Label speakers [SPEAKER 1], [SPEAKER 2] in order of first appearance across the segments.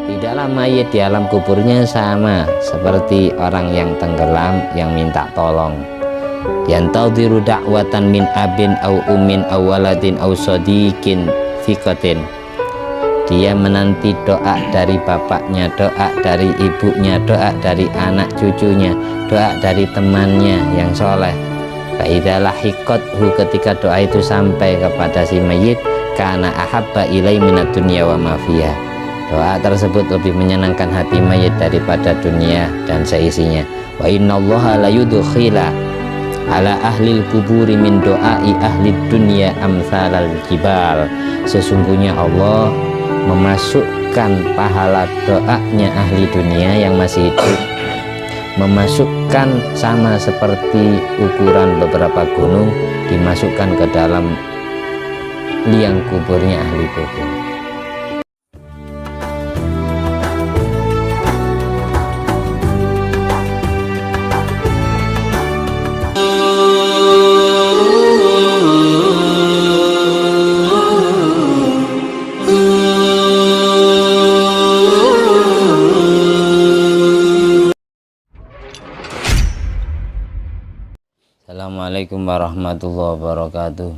[SPEAKER 1] Tidaklah mayit di alam kuburnya sama seperti orang yang tenggelam yang minta tolong. Yantadhiru da'watan min abin au ummin au waladin au sadiqin fiqatin. Dia menanti doa dari bapaknya, doa dari ibunya, doa dari anak cucunya, doa dari temannya yang soleh. Fa'idza lahiqathu, ketika doa itu sampai kepada si mayit, kana ahabba ilai minad dunya wa ma fiha. Doa tersebut lebih menyenangkan hati mayit daripada dunia dan seisinya. Wa innallaha la yudkhila ala ahlil kuburi min doai ahli dunya amsalal jibal. Sesungguhnya Allah memasukkan pahala doanya ahli dunia yang masih hidup, memasukkan sama seperti ukuran beberapa gunung, dimasukkan ke dalam liang kuburnya ahli kubur. Assalamualaikum warahmatullahi wabarakatuh.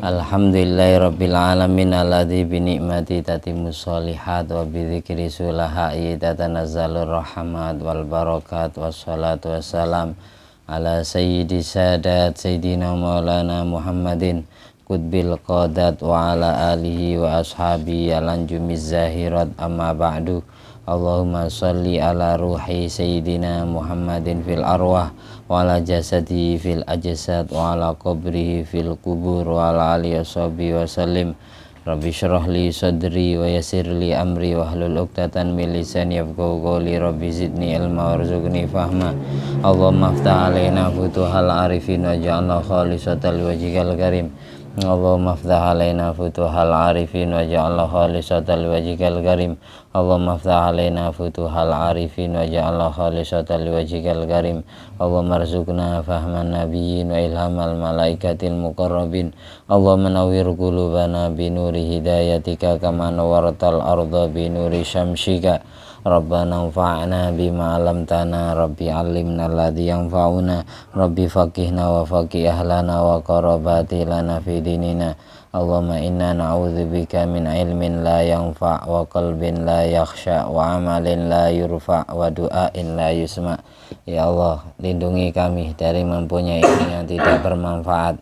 [SPEAKER 1] Alhamdulillahirabbil alamin alladzi bi ni'mati tatimmus sholihat wa bi dzikri sulahai tatanazzalur rahmat wal barakat wassalatu wassalam ala sayyidi sadat sayyidina maulana Muhammadin qutbil qadat wa ala alihi wa ashabi alanjumiz zahirat amma ba'du. Allahumma sholli ala ruhi sayyidina Muhammadin fil arwah wa ala jasadi fil ajsad wa ala qabrihi fil kubur wa ala alihi washabihi wa sallim. Rabbi shrah li sadri wa yassir li amri wa hlul 'uqdatam min lisani yafqahu qawli. Rabbi zidni ilma warzuqni fahma. Allahumma iftah alaina futuhal arifin waj'alna khalisatan liwajhikal karim. Allahumma iftah alaina futuhal arifin waj'alna khalisatan liwajhikal karim. Allahumma iftah alaina futuhal arifin waj'alna khalisatan liwajhikal karim. Allahumma arzuqna fahman nabiyyin wa ilhamal malaikatil muqarrabin. Allahumma nawwir qulubana bi nuri hidayatika kama nawwartal arda bi nuri syamsika. Rabbana anfa'na bima 'allamtana, Rabbi 'allimna alladzi yanfa'una, Rabbi faqihna wa faqih ahlana wa qarabati lana fi dinina. Allahumma inna na'udzubika min ilmin la yanfa' wa qalbin la yakhsha wa amalin la yurfa' wa du'ain la yusma'. Ya Allah, lindungi kami dari mempunyai ilmu yang tidak bermanfaat,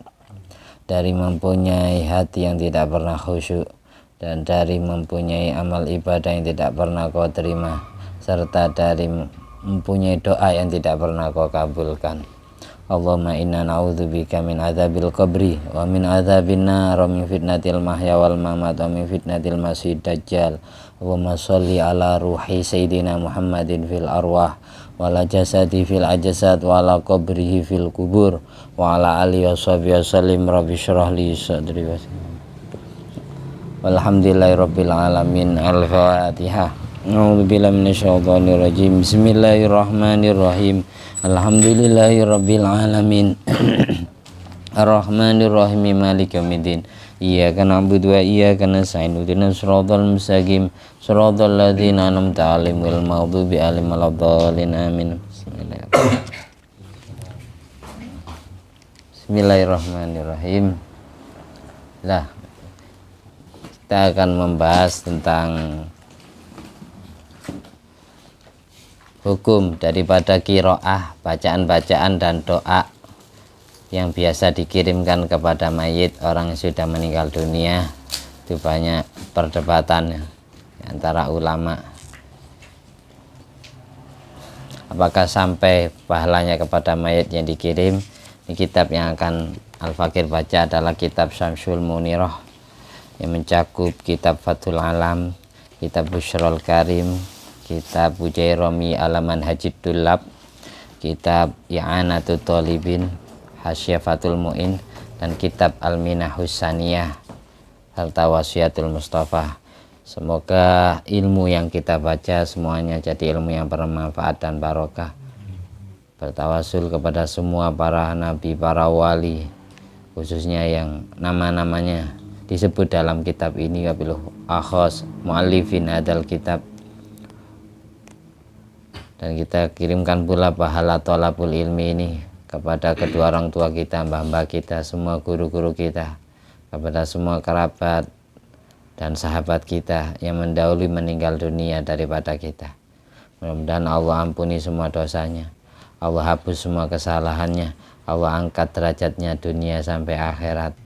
[SPEAKER 1] dari mempunyai hati yang tidak pernah khusyuk, dan dari mempunyai amal ibadah yang tidak pernah kau terima, serta dari mempunyai doa yang tidak pernah kau kabulkan. Allahumma inna na'udzubika min adzabil qabri wa min adzabin nar wa min fitnatil mahya wal mamat wa min fitnatil masiihid dajjal. Allahumma sholli ala ruhi sayyidina Muhammadin fil arwah wa ala jasadi fil ajsad wa ala qabrihi fil kubur wa ala alihi washabihi wasallim. Rabbi shrah li sadri wa walhamdulillahirabbil alamin. Al-Fatihah. A'udzubillahi minasyaitonir rajim. Bismillahirrahmanirrahim. Alhamdulillahirabbil alamin. Ar-Rahmanir Rahim, Maliki yaumiddin. Iyyaka na'budu wa iyyaka nasta'in. Ihdinas siratal mustaqim. Siratal ladzina an'amta 'alaihim ghairil maghdubi 'alaihim waladdallin. Amin. Bismillahirrahmanirrahim. Lah, kita akan membahas tentang hukum daripada qiraah, bacaan-bacaan dan doa yang biasa dikirimkan kepada mayit orang yang sudah meninggal dunia. Itu banyak perdebatan antara ulama, apakah sampai pahalanya kepada mayit yang dikirim. Ini kitab yang akan Al-Fakir baca adalah kitab Syamsul Munirah yang mencakup kitab Fathul Alam, kitab Bushrul Karim, kitab Bujairami Alaman Hajid Dullab, kitab I'anatul Thalibin, Hasyah Fathul Mu'in, dan kitab Al-Minahus Saniyah serta Wasiatul Mustafa. Semoga ilmu yang kita baca semuanya jadi ilmu yang bermanfaat dan barokah. Bertawasul kepada semua para nabi, para wali, khususnya yang nama-namanya disebut dalam kitab ini wabil akhos mu'allifin adal kitab. Dan kita kirimkan pula pahala thalabul ilmi ini kepada kedua orang tua kita, mbah-mbah kita, semua guru-guru kita, kepada semua kerabat dan sahabat kita yang mendahului meninggal dunia daripada kita. Mudah-mudahan Allah ampuni semua dosanya, Allah hapus semua kesalahannya, Allah angkat derajatnya dunia sampai akhirat,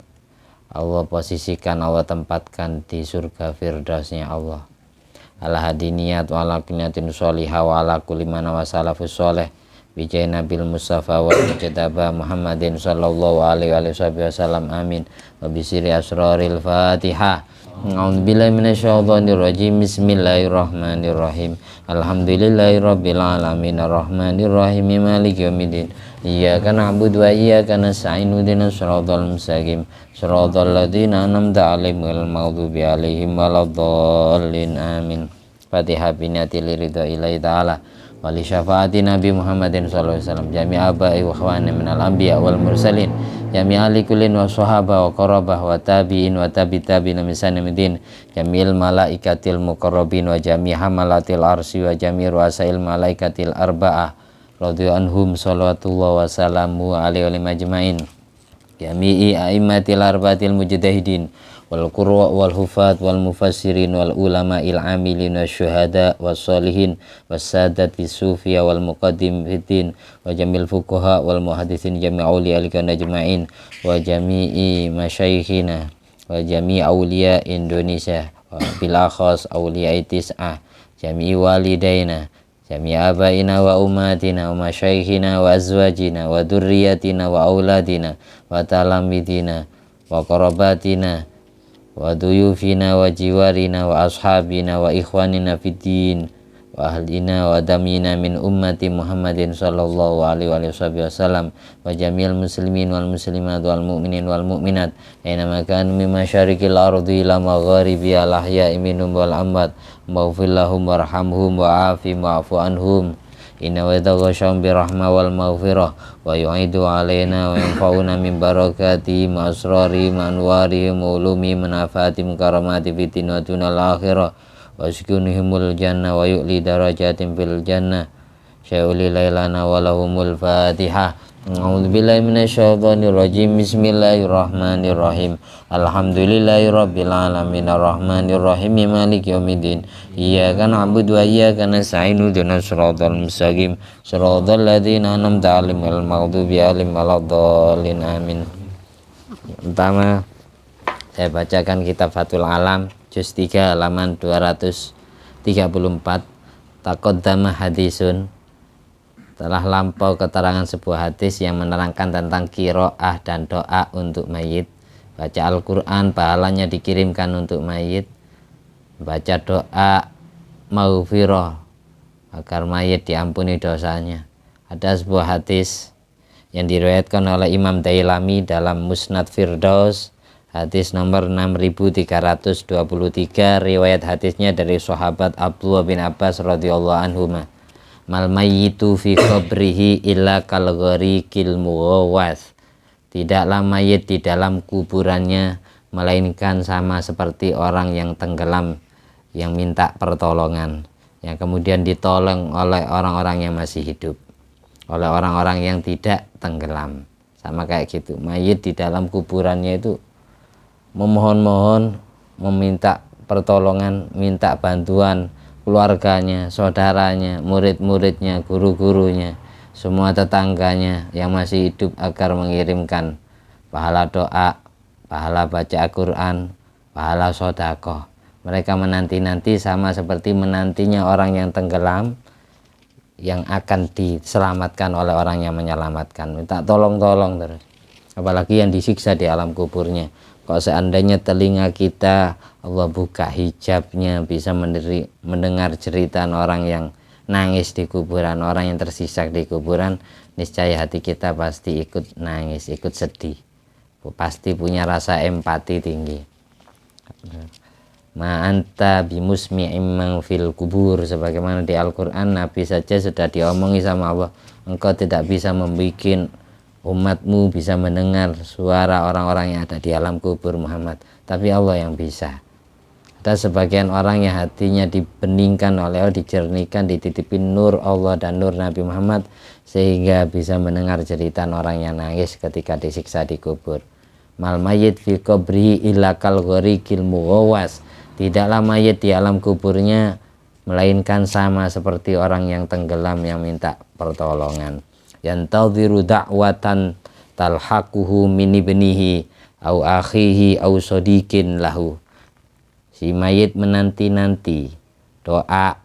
[SPEAKER 1] Allah posisikan, Allah tempatkan di surga firdausnya Allah. Ala hadiniyat wa ala kuniyatin sholihah wa ala kulli mana wa salafus sholeh bijai nabil mustafa wa mujtaba Muhammadin sallallahu alaihi wasallam amin wa bisiri asraril fatihah. A'udzubillahi minasyaitonir rajim. Bismillahirrahmanirrahim. Alhamdulillahirabbil alamin arrahmanir rahim maliki yaumiddin. Iyyaka na'budu wa iyyaka nasta'in ihdinas siratal mustaqim siratal ladzina an'amta 'alaihim ghairil maghdubi 'alaihim waladdallin amin. Fatihah binati liridha ilahi ta'ala wa li syafaati Nabi Muhammadin sallallahu alaihi wasallam jami'a abai wa ikhwani minal anbiya wal mursalin jami'a likulin wa sahaba wa qarabah wa tabi'in wa tabi'in min sanamidin jami'il malaikatil muqarrabin wa jami'a hamalatil arsi wa jami'i ruasail malaikatil arba'ah radhiya anhum salawatullah wa salamu alaihi majma'in jami'i a'immatil arba'atil mujtahidin wal qurra wal hufat wal mufassirin wal ulama il amilin wa syuhada was solihin was sadat sufiya wal muqaddimin wa jamil fuqaha wal muhaddisin jami' auliya al-najma'in wa jami'i masyayikhina wa jami' auliya Indonesia wa bil akhas auliya tis'ah jami'i walidaina jami' abaina wa ummatina wa masyayikhina wa azwajina wa dzurriyyatina wa auladina wa talamidina wa qarabatina wa duyufina wa jiwarina wa ashabina wa ikhwanina fid din wa ahlina wa damina min ummati Muhammadin sallallahu alaihi wasallam wa jami'il muslimin wal muslimat wal mu'minin wal mu'minat aina makan min masyariqil ardi ila magharibi al ahya'i minhum wal amwat maghfir lahum warhamhum wa'afihim wa'fu anhum inna wa taghasham bi rahmah wal maghfirah wa yu'idu alaina wa yanfa'una min barakati ma asrari ma anwari ulumi manafati karamati fitin wa tunal akhirah wa sukunihimul jannah wa yu'li darajatin fil jannah sya'uli lailana wa lahumul fatihah. A'udzubillahi minasyaitonir rajim. Bismillahirrahmanirrahim. Alhamdulillahirabbil alamin arrahmanir rahim maliki yaumiddin. Iyyaka na'budu wa iyyaka nasta'in ihdinas siratal mustaqim siratal ladzina an'amta 'alaihim ghairil maghdubi alaihim waladdallin amin. Pertama saya bacakan kitab Fathul Alam juz 3 halaman 234. Taqaddama hadisun, telah lampau keterangan sebuah hadis yang menerangkan tentang qiraah dan doa untuk mayit. Baca Al-Quran pahalanya dikirimkan untuk mayit. Baca doa maghfirah agar mayit diampuni dosanya. Ada sebuah hadis yang diriwayatkan oleh Imam Dailami dalam Musnad Firdaus, hadis nomor 6323. Riwayat hadisnya dari sahabat Abdullah bin Abbas radhiyallahu anhuma. Mal mayyitu fi qabrihi illa kal gharikil mughawwas. Tidaklah mayit di dalam kuburannya melainkan sama seperti orang yang tenggelam yang minta pertolongan, yang kemudian ditolong oleh orang-orang yang masih hidup, oleh orang-orang yang tidak tenggelam. Sama kayak gitu, mayit di dalam kuburannya itu memohon-mohon, meminta pertolongan, minta bantuan keluarganya, saudaranya, murid-muridnya, guru-gurunya, semua tetangganya yang masih hidup agar mengirimkan pahala doa, pahala baca Al-Quran, pahala sodakoh. Mereka menanti-nanti sama seperti menantinya orang yang tenggelam yang akan diselamatkan oleh orang yang menyelamatkan. Minta tolong-tolong terus. Apalagi yang disiksa di alam kuburnya. Kalau seandainya telinga kita Allah buka hijabnya, bisa mendengar cerita orang yang nangis di kuburan, orang yang tersisa di kuburan, niscaya hati kita pasti ikut nangis, ikut sedih, pasti punya rasa empati tinggi. Ma anta bimusmi'im man fil kubur, sebagaimana di Al-Quran Nabi saja sudah diomongi sama Allah, engkau tidak bisa membuat umatmu bisa mendengar suara orang-orang yang ada di alam kubur Muhammad. tapi Allah yang bisa. Ada sebagian orang yang hatinya dibeningkan oleh Allah, dijernihkan, dititipin nur Allah dan nur Nabi Muhammad, sehingga bisa mendengar cerita orang yang nangis ketika disiksa di kubur. Mal mayit fi qabri illa kal gharikil mughawwas. Tidaklah mayit di alam kuburnya melainkan sama seperti orang yang tenggelam yang minta pertolongan. Yantadhiru da'watan talhaquhu min ibnihi au akhihi au sadiqin lahu. Si mayit menanti-nanti doa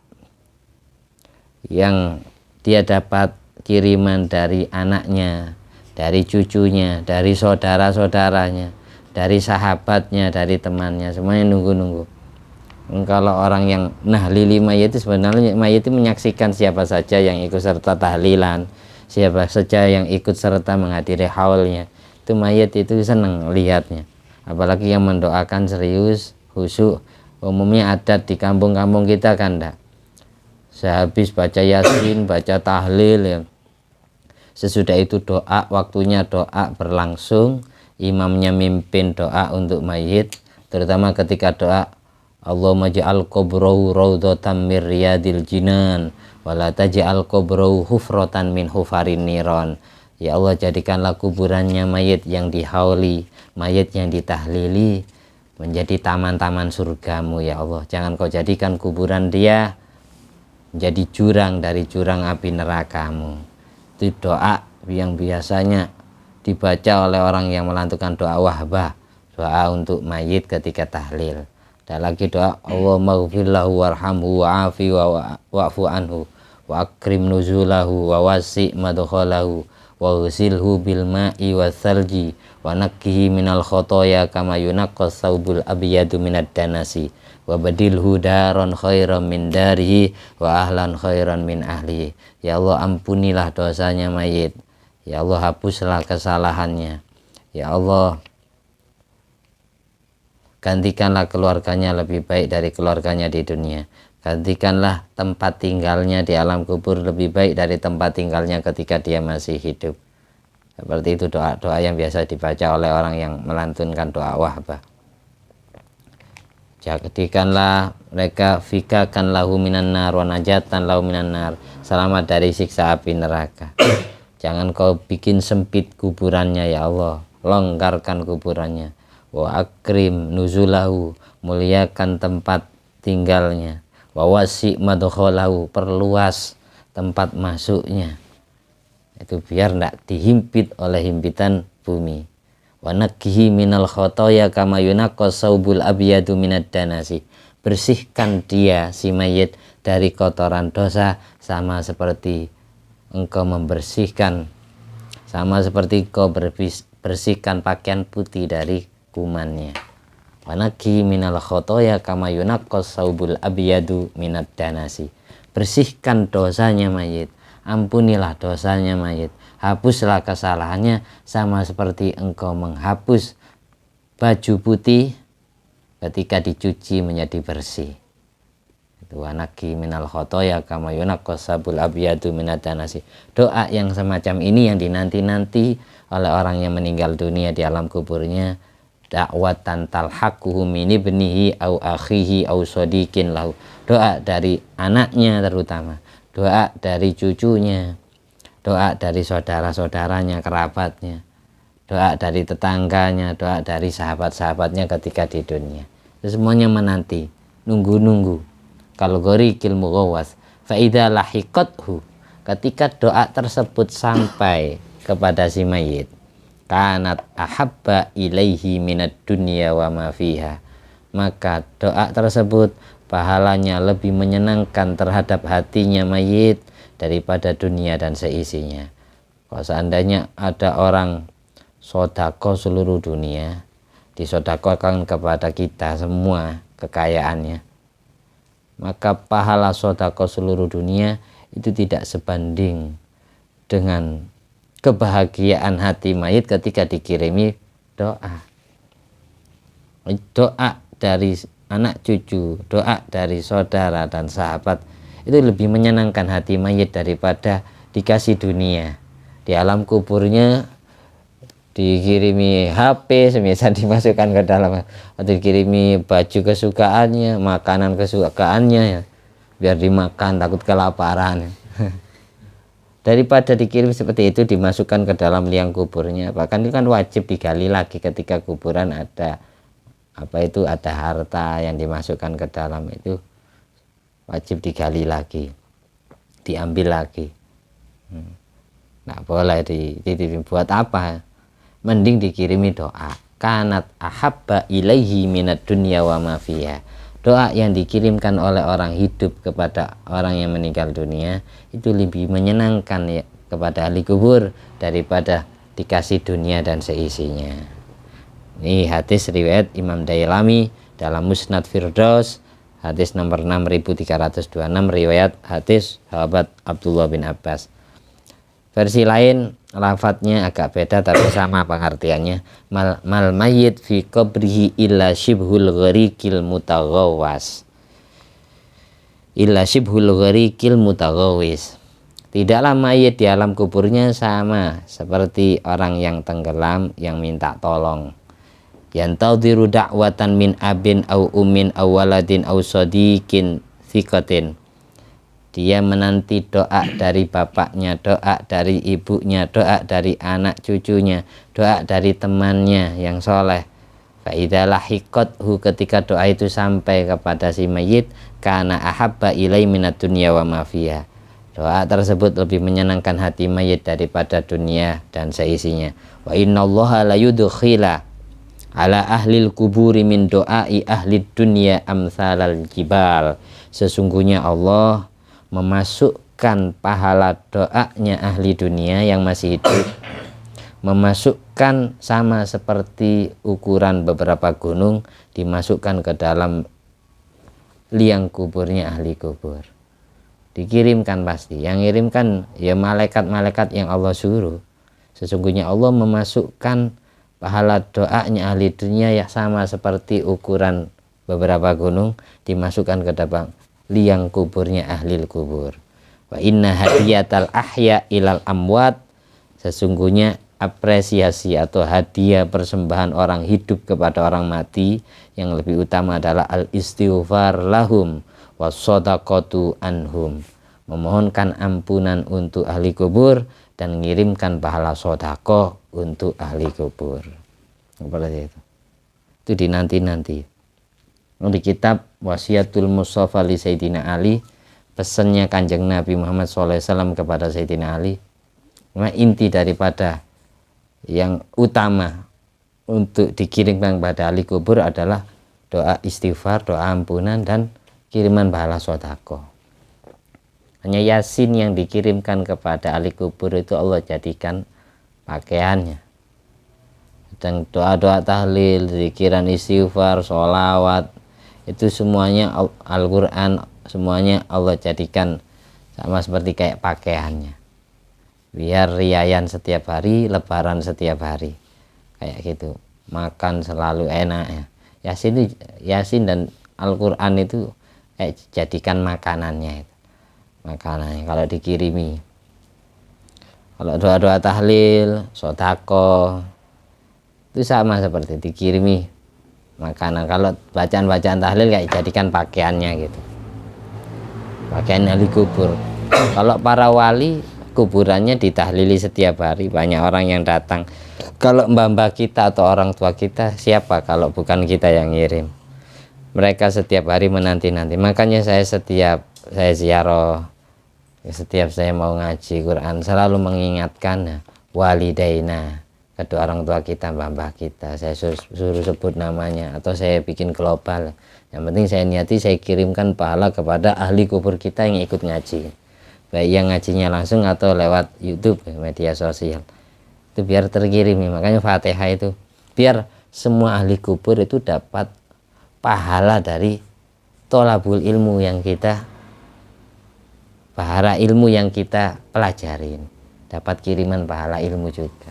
[SPEAKER 1] yang dia dapat kiriman dari anaknya, dari cucunya, dari saudara-saudaranya, dari sahabatnya, dari temannya, semuanya nunggu-nunggu. Kalau orang yang nahlili mayit itu sebenarnya mayit itu menyaksikan siapa saja yang ikut serta tahlilan, siapa saja yang ikut serta menghadiri haulnya. Itu mayit itu senang lihatnya. Apalagi yang mendoakan serius, khusyuk. Umumnya adat di kampung-kampung kita kan enggak. Sehabis baca yasin, baca tahlil ya. Sesudah itu doa, waktunya doa berlangsung, imamnya mimpin doa untuk mayit, terutama ketika doa Allahumma ja'al qabrahu raudhatan min riyadil jinan wa la taj'al qabrahu hufratan min hufarin niran. Ya Allah, jadikanlah kuburannya mayit yang dihauli, mayit yang ditahlili menjadi taman-taman surgamu ya Allah. Jangan kau jadikan kuburan dia menjadi jurang dari jurang api nerakamu. Itu doa yang biasanya dibaca oleh orang yang melantunkan doa wahbah, doa untuk mayit ketika tahlil. Dan lagi doa Allahumma ghfir lahu warhamhu wa'afi wa'fu anhu wa akrim nuzulahu wa wasi' madkhalahu wa ghsilhu bil ma'i wasalji wa nakkihi minal khotoya kama yunaqqas saubul abyadu minad danasi wa badilhu daron khairan min darihi wa ahlan khairan min ahlihi. Ya Allah, ampunilah dosanya mayit. Ya Allah, hapuslah kesalahannya. Ya Allah, gantikanlah keluarganya lebih baik dari keluarganya di dunia. Gantikanlah tempat tinggalnya di alam kubur lebih baik dari tempat tinggalnya ketika dia masih hidup. Seperti itu doa-doa yang biasa dibaca oleh orang yang melantunkan doa wahbah. Jadikanlah mereka fikakan lahu minan nar wa najatan lahu minan nar, selamat dari siksa api neraka. Jangan kau bikin sempit kuburannya ya Allah, longgarkan kuburannya. Wa akrim nuzulahu, muliakan tempat tinggalnya. Wa wasi' madkhalahu, perluas tempat masuknya. Itu biar tidak dihimpit oleh himpitan bumi. Wa nakkihi minal khotoya kama yunaqqas saubul abyadu minad danasi. Bersihkan dia si mayit dari kotoran dosa sama seperti engkau membersihkan, sama seperti engkau bersihkan pakaian putih dari kumannya. Wa nakkihi minal khotoya kama yunaqqas saubul abyadu minad danasi. Bersihkan dosanya mayit, ampunilah dosanya mayit, hapuslah kesalahannya sama seperti engkau menghapus baju putih ketika dicuci menjadi bersih. Itu anaki minal khotoya kama yunaqqas sabul abyadu minad danasi. Doa yang semacam ini yang dinanti-nanti oleh orang yang meninggal dunia di alam kuburnya. Da'watan talhaquhu min ibnihi au akhihi au sadiqin lahu. Doa dari anaknya terutama, doa dari cucunya, doa dari saudara-saudaranya, kerabatnya, doa dari tetangganya, doa dari sahabat-sahabatnya ketika di dunia. Itu semuanya menanti, nunggu-nunggu. Kalau gharikil mughawwas fa idza lahiqathu, ketika doa tersebut sampai kepada si mayit, kanat ahabba ilaihi minad dunya wa ma fiha, maka doa tersebut pahalanya lebih menyenangkan terhadap hatinya mayit daripada dunia dan seisinya. Kalau seandainya ada orang sodako seluruh dunia, disodakokan kepada kita semua kekayaannya, maka pahala sodako seluruh dunia itu tidak sebanding dengan kebahagiaan hati mayit ketika dikirimi doa. Doa dari anak cucu, doa dari saudara dan sahabat itu lebih menyenangkan hati mayit daripada dikasih dunia. Di alam kuburnya dikirimi HP semisal dimasukkan ke dalam, atau dikirimi baju kesukaannya, makanan kesukaannya ya, biar dimakan takut kelaparan. Daripada dikirim seperti itu dimasukkan ke dalam liang kuburnya, bahkan itu kan wajib digali lagi ketika kuburan ada ada harta yang dimasukkan ke dalam, itu wajib digali lagi, diambil lagi. Nah boleh dibuat apa? Mending dikirimi doa. Kanat ahabba ilaihi minad dunya wa ma fiha. Doa yang dikirimkan oleh orang hidup kepada orang yang meninggal dunia itu lebih menyenangkan ya kepada ahli kubur daripada dikasih dunia dan seisinya. Ini hadis riwayat Imam Dailami dalam Musnad Firdaus, hadis nomor 6326, riwayat hadis sahabat Abdullah bin Abbas. Versi lain lafadznya agak beda tapi sama pengertiannya. Mal mayyit fi qabrihi illa shibhul gharikil mutaghawwas. Illa shibhul gharikil mutaghawwis. Tidaklah mayit di alam kuburnya sama seperti orang yang tenggelam yang minta tolong. Yantadhiru da'watan min abin au ummin au waladin au sadiqin thiqatin. Dia menanti doa dari bapaknya, doa dari ibunya, doa dari anak cucunya, doa dari temannya yang soleh. Fa'idha lahiqathu, ketika doa itu sampai kepada si mayit, kana ahabba ilai minat dunya wa ma fiha. Doa tersebut lebih menyenangkan hati mayit daripada dunia dan seisinya. Wa innallaha la yudkhila ala ahlil kuburi min doai ahli dunya amsalal jibal. Sesungguhnya Allah memasukkan pahala doanya ahli dunia yang masih hidup, memasukkan sama seperti ukuran beberapa gunung, dimasukkan ke dalam liang kuburnya ahli kubur. Dikirimkan pasti, yang ngirimkan ya malaikat-malaikat yang Allah suruh. Sesungguhnya Allah memasukkan pahala doanya ahli dunia yang sama seperti ukuran beberapa gunung, dimasukkan ke dalam liang kuburnya ahli kubur. Wa inna hadiyatal ahya ilal amwat, sesungguhnya apresiasi atau hadiah persembahan orang hidup kepada orang mati yang lebih utama adalah al istighfar lahum wasodaqatu anhum, memohonkan ampunan untuk ahli kubur dan mengirimkan pahala sodaqah untuk ahli kubur. Seperti itu dinanti-nanti. Di kitab Wasiatul Mustafa li Sayyidina Ali, pesannya Kanjeng Nabi Muhammad SAW kepada Sayyidina Ali, inti daripada yang utama untuk dikirimkan kepada ahli kubur adalah doa istighfar, doa ampunan, dan kiriman pahala sedekah. Hanya Yasin yang dikirimkan kepada ahli kubur itu Allah jadikan pakaiannya. Dan doa-doa tahlil, zikiran istighfar, sholawat, itu semuanya Al-Quran, semuanya Allah jadikan sama seperti kayak pakaiannya, biar riayan setiap hari, lebaran setiap hari, kayak gitu. Makan selalu enak ya. Yasin dan Al-Quran itu jadikan makanannya itu. Makanannya kalau dikirimi. Kalau doa-doa tahlil, sodako, itu sama seperti dikirimi makanan. Kalau bacaan-bacaan tahlil kayak jadikan pakaiannya gitu, pakaian ahli kubur. Kalau para wali kuburannya ditahlili setiap hari, banyak orang yang datang. Kalau mbah-mbah kita atau orang tua kita, siapa kalau bukan kita yang ngirim? Mereka setiap hari menanti-nanti. Makanya saya ziarah, setiap saya mau ngaji Quran selalu mengingatkan walidaina, kedua orang tua kita, mbah-mbah kita. Saya suruh sebut namanya, atau saya bikin global. Yang penting saya niati saya kirimkan pahala kepada ahli kubur kita yang ikut ngaji, baik yang ngajinya langsung atau lewat YouTube, media sosial, itu biar terkirim. Makanya Fatihah itu biar semua ahli kubur itu dapat pahala dari tolabul ilmu yang kita, pahala ilmu yang kita pelajarin, dapat kiriman pahala ilmu juga.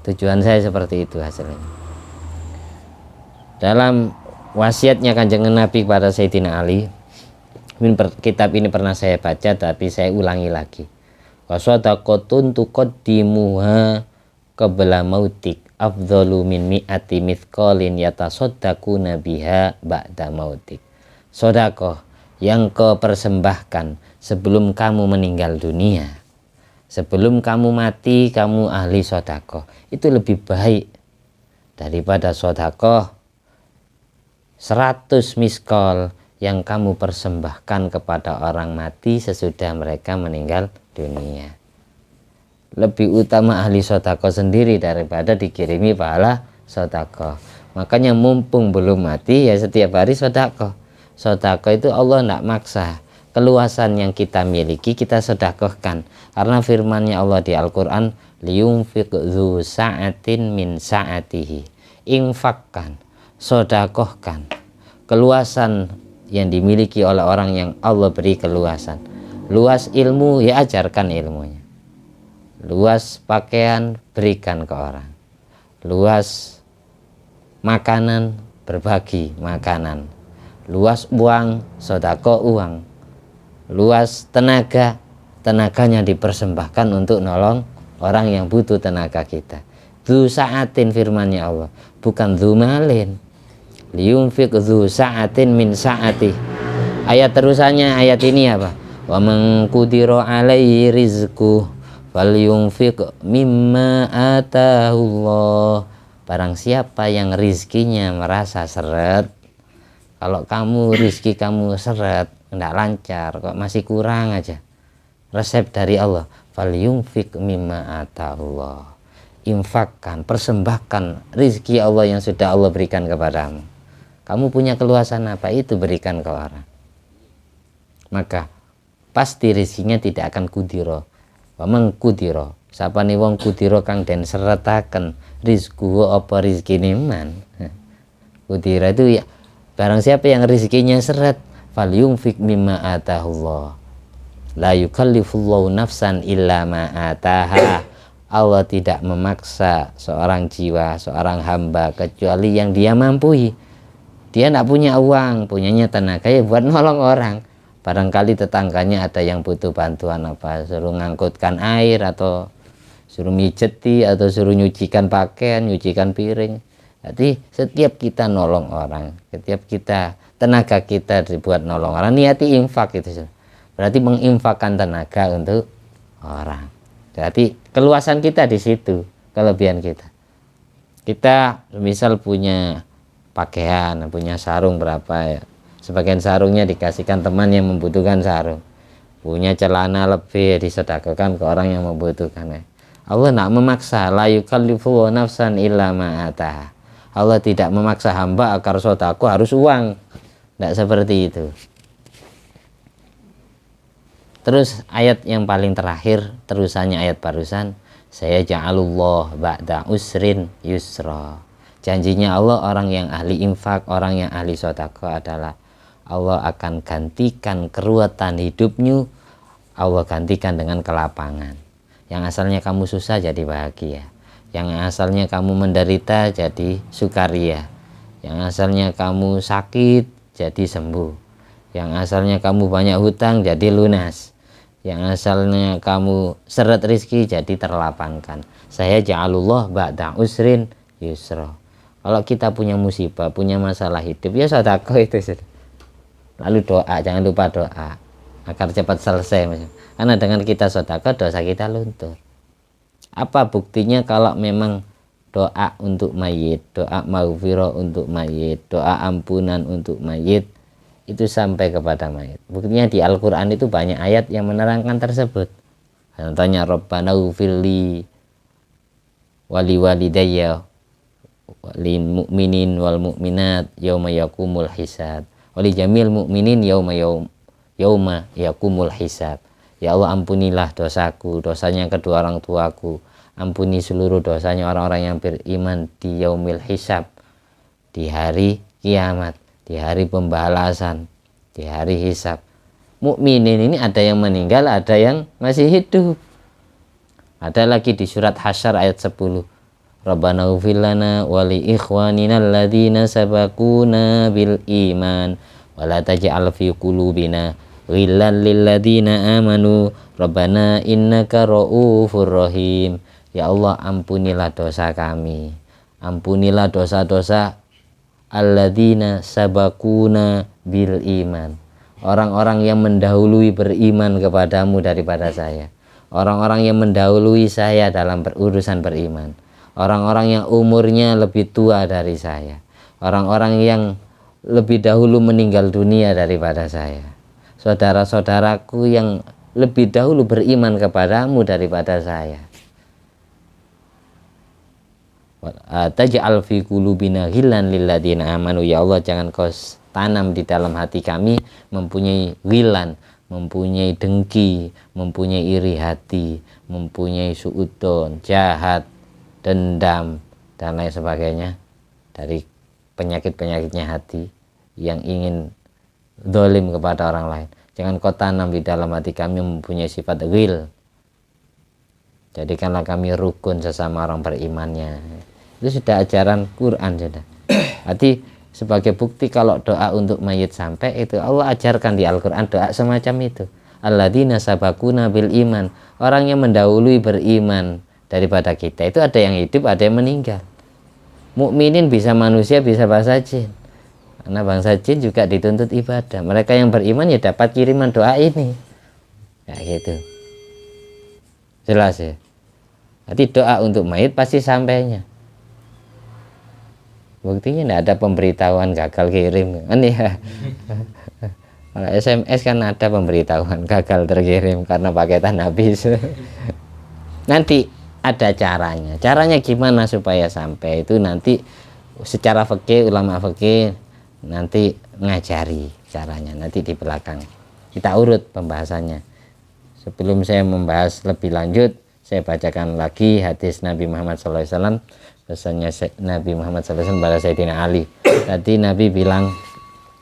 [SPEAKER 1] Tujuan saya seperti itu hasilnya. Dalam wasiatnya Kanjeng Nabi kepada Sayyidina Ali, kitab ini pernah saya baca tapi saya ulangi lagi. Wa shadaqatun tuqaddimuha qabla mautik afdhalu min mi'ati mithqalin yatasaddaquna biha ba'da mautik. Sedekah yang kau persembahkan sebelum kamu meninggal dunia, sebelum kamu mati, kamu ahli sedekah, itu lebih baik daripada sedekah 100 miskol yang kamu persembahkan kepada orang mati sesudah mereka meninggal dunia. Lebih utama ahli sedekah sendiri daripada dikirimi pahala sedekah. Makanya mumpung belum mati, ya setiap hari sedekah. Sedekah itu Allah tidak maksa. Keluasan yang kita miliki kita sedekahkan. Karena firman-Nya Allah di Al-Quran, liyunfiq dzu sa'atin min sa'atihi. Infakkan, sedekahkan keluasan yang dimiliki oleh orang yang Allah beri keluasan. Luas ilmu, ya ajarkan ilmunya. Luas pakaian, berikan ke orang. Luas makanan, berbagi makanan. Luas uang, sedekah uang. Luas tenaga, tenaganya dipersembahkan untuk nolong orang yang butuh tenaga kita. Dzu sa'atin firman-Nya Allah, bukan dzu malin. Liyunfiq dzu sa'atin min sa'ati. Ayat terusannya ayat ini apa? Wa man qudira alaihi rizquh falyunfiq mimma atahullah. Barang siapa yang rizkinya merasa seret, kalau kamu rizki kamu seret, tidak lancar, kok masih kurang aja, resep dari Allah, falyunfiq mimma atahullah. Infakkan, persembahkan rizki Allah yang sudah Allah berikan kepadamu. Kamu punya keluasan apa, itu berikan ke orang, maka pasti rizkinya tidak akan kudiro. Wamang kudiro, siapa nih wong kudiro kang den seretaken rizku apa rizkine man. Kudiro itu ya barang siapa yang rizkinya seret, falyunfiq mimma atahullah. La yukallifullahu nafsan illa ma ataha. Allah tidak memaksa seorang jiwa, seorang hamba kecuali yang dia mampu. Dia tidak punya uang, punyanya tenaga, ya buat nolong orang. Barangkali tetangganya ada yang butuh bantuan apa, suruh ngangkutkan air, atau suruh mijeti, atau suruh nyucikan pakaian, nyucikan piring. Jadi setiap kita nolong orang, setiap kita tenaga kita dibuat nolong orang, niati infak itu. Berarti menginfakkan tenaga untuk orang. Jadi keluasan kita di situ, kelebihan kita. Kita misal punya pakaian, punya sarung berapa ya, sebagian sarungnya dikasihkan teman yang membutuhkan sarung. Punya celana lebih, disedekahkan ke orang yang membutuhkan. Allah tidak memaksa, la yukallifu nafsan illa ma ataha. Allah tidak memaksa hamba agar sedekah harus uang, tidak seperti itu. Terus ayat yang paling terakhir, terusannya ayat barusan, saya ja'alullah ba'da usrin yusra. Janjinya Allah, orang yang ahli infak, orang yang ahli sedekah adalah Allah akan gantikan keruwetan hidupmu, Allah gantikan dengan kelapangan. Yang asalnya kamu susah jadi bahagia, yang asalnya kamu menderita jadi sukaria, yang asalnya kamu sakit jadi sembuh, yang asalnya kamu banyak hutang jadi lunas, yang asalnya kamu seret rizki jadi terlapangkan. Saya ja'alullah ba'da usrin yusra. Kalau kita punya musibah, punya masalah hidup, ya sedekah itu. Lalu doa, jangan lupa doa agar cepat selesai. Karena dengan kita sedekah, dosa kita luntur. Apa buktinya kalau memang doa untuk mayit, doa maghfirah untuk mayit, doa ampunan untuk mayit itu sampai kepada mayit? Buktinya di Al-Quran itu banyak ayat yang menerangkan tersebut. Contohnya, Rabbana ghfirli wali walidayya lil mu'minin wal mu'minat yauma yakumul hisab wali jamil mu'minin yauma yakumul hisab. Ya Allah, ampunilah dosaku, dosanya kedua orang tuaku, ampuni seluruh dosanya orang-orang yang beriman di yaumil hisab, di hari kiamat, di hari pembalasan, di hari hisab. Mukminin ini ada yang meninggal, ada yang masih hidup. Ada lagi di surat Hasyr ayat 10. Rabbana ighfir lana wa li ikhwanina alladzina sabaquna bil iman wa la taj'al fi qulubina ghillan lil ladzina amanu Rabbana innaka ra'ufur rahim. Ya Allah, ampunilah dosa kami, ampunilah dosa-dosa alladzina sabakuna bil iman, orang-orang yang mendahului beriman kepadamu daripada saya, orang-orang yang mendahului saya dalam urusan beriman, orang-orang yang umurnya lebih tua dari saya, orang-orang yang lebih dahulu meninggal dunia daripada saya, saudara-saudaraku yang lebih dahulu beriman kepadamu daripada saya. Taj'al fi qulubina ghillan lil ladzina amanu, ya Allah jangan kau tanam di dalam hati kami mempunyai ghillan, mempunyai dengki, mempunyai iri hati, mempunyai suudon, jahat, dendam dan lain sebagainya dari penyakit-penyakitnya hati yang ingin zalim kepada orang lain. Jangan kau tanam di dalam hati kami mempunyai sifat ghil. Jadikanlah kami rukun sesama orang berimannya. Itu sudah ajaran Quran sudah. Berarti sebagai bukti kalau doa untuk mayit sampai itu Allah ajarkan di Al-Quran doa semacam itu. Alladzina sabakuna bil iman, orang yang mendahului beriman daripada kita. Itu ada yang hidup, ada yang meninggal. Mukminin bisa manusia, bisa bahasa jin. Karena bangsa jin juga dituntut ibadah. Mereka yang beriman ya dapat kiriman doa ini. Ya gitu. Jelas ya. Jadi doa untuk mayit pasti sampainya. Buktinya tidak ada pemberitahuan gagal kirim kan ya. Kalau SMS kan ada pemberitahuan gagal terkirim karena paketan habis. Nanti ada caranya. Caranya gimana supaya sampai itu nanti secara fikih, ulama fikih nanti ngajari caranya nanti di belakang. Kita urut pembahasannya. Sebelum saya membahas lebih lanjut, saya bacakan lagi hadis Nabi Muhammad SAW. Pesannya Nabi Muhammad SAW pada Sayyidina Ali. Tadi Nabi bilang,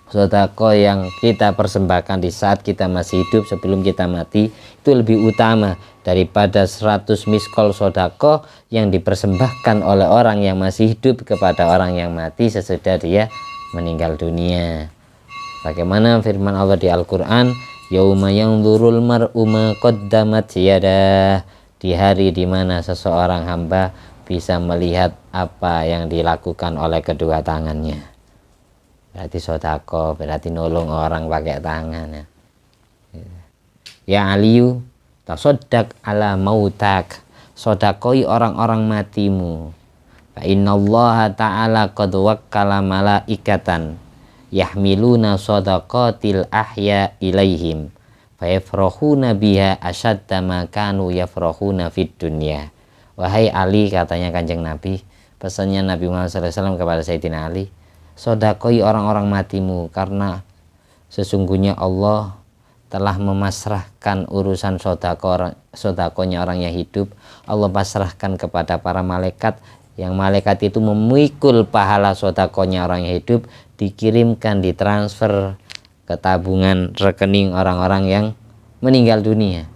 [SPEAKER 1] sedekah yang kita persembahkan di saat kita masih hidup sebelum kita mati itu lebih utama daripada 100 miskol sedekah yang dipersembahkan oleh orang yang masih hidup kepada orang yang mati sesudah dia meninggal dunia. Bagaimana firman Allah di Al-Quran, yauma yanzurul mar'u ma qaddamat yadah, di hari dimana seseorang hamba bisa melihat apa yang dilakukan oleh kedua tangannya. Berarti sedekah, berarti nolong orang pakai tangan ya. Ya Aliyu, tasaddaq ala mautak, sedekoi orang-orang matimu. Fa innallaha ta'ala qad wakkala malaikatan yahmiluna shadaqatil ahya ilaihim fa yafrahuna biha ashadda ma kanu yafrahuna fid dunya. Wahai Ali, katanya Kanjeng Nabi, pesannya Nabi Muhammad SAW kepada Sayyidina Ali, sedekoi orang-orang matimu, karena sesungguhnya Allah telah memasrahkan urusan sedekahnya orang yang hidup. Allah pasrahkan kepada para malaikat, yang malaikat itu memikul pahala sedekahnya orang yang hidup, dikirimkan, ditransfer ke tabungan rekening orang-orang yang meninggal dunia.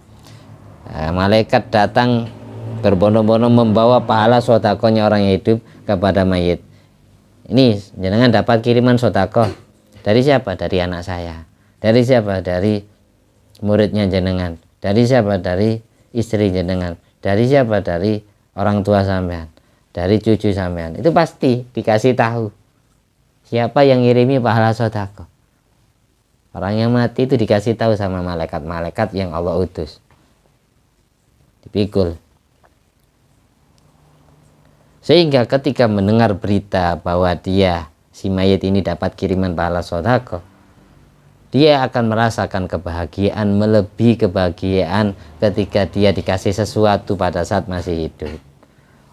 [SPEAKER 1] Malaikat datang berbondong-bondong membawa pahala sedekahnya orang yang hidup kepada mayit. Ini jenengan dapat kiriman sedekah dari siapa? Dari anak saya. Dari siapa? Dari muridnya jenengan. Dari siapa? Dari istri jenengan. Dari siapa? Dari orang tua sampean. Dari cucu sampean. Itu pasti dikasih tahu siapa yang ngirimi pahala sedekah. Orang yang mati itu dikasih tahu sama malaikat-malaikat yang Allah utus. Dipikul. Sehingga ketika mendengar berita bahwa dia, si mayit ini dapat kiriman pahala sedekah, dia akan merasakan kebahagiaan melebihi kebahagiaan ketika dia dikasih sesuatu pada saat masih hidup.